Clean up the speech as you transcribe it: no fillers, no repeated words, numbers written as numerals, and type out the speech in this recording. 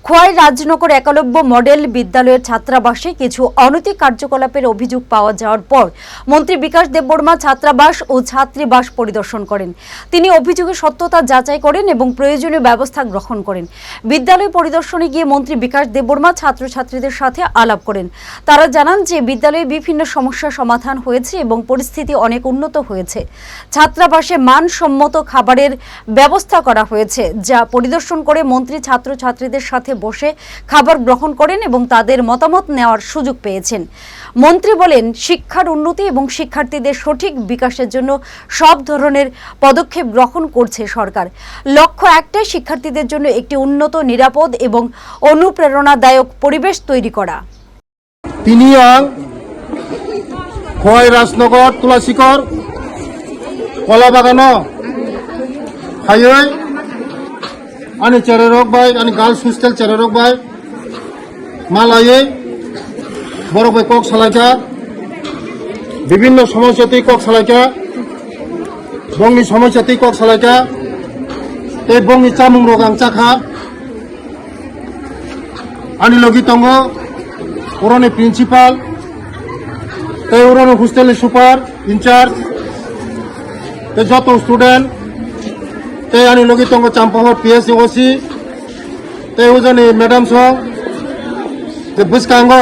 Khowai Rajnagar Eklavya model বিদ্যালয়ের ছাত্রাবাসে কিছু অনৈতিক কার্যকলাপের অভিযোগ পাওয়া যাওয়ার পর মন্ত্রী বিকাশ দেববর্মা ছাত্রাবাস ও ছাত্রীবাস পরিদর্শন করেন। তিনি অভিযোগের সত্যতা যাচাই করেন এবং প্রয়োজনীয় ব্যবস্থা গ্রহণ করেন। বিদ্যালয় পরিদর্শনে গিয়ে মন্ত্রী বিকাশ দেববর্মা ছাত্রছাত্রীদের সাথে আলাপ করেন। তারা জানান যে বিদ্যালয়ে বিভিন্ন সমস্যার সমাধান হয়েছে এবং পরিস্থিতি অনেক উন্নত হয়েছে। ছাত্রাবাসে মানসম্মত খাবারের ব্যবস্থা করা হয়েছে, যা পরিদর্শন করে মন্ত্রী ছাত্রছাত্রীদের সাথে বসে খাবার গ্রহণ করেন এবং তাদের মতামত নেওয়ার সুযোগ পেয়েছেন। মন্ত্রী বলেন, শিক্ষার উন্নতি এবং শিক্ষার্থীদের সঠিক বিকাশের জন্য সব ধরনের পদক্ষেপ গ্রহণ করছে সরকার। লক্ষ্য একটাই, শিক্ষার্থীদের জন্য একটি উন্নত, নিরাপদ এবং অনুপ্রেরণাদায়ক পরিবেশ তৈরি করা। তিনি খোয়াই রাজনগর তুলাসীকর কলা বাগান হাইওয়ে आणि चेरेरोग बाय आणि गार्ल्स हॉस्टेल चेरेरोग बाय मालाये बरक बाय कक सालायका विभिन्न समस्याती कक सालायका बंगनि समस्याती कक सालायका ते बंगनि चामुं रोगां चाखा आणि लगी तंगो उरनि प्रिन्सिपाल ते उरनि हॉस्टेल सुपार इनचार्ज ते जत स्टूडेंट ते आणि लगी तंगो चांपाहर PSC ते उजनी मैडम सो ते बुसकांगो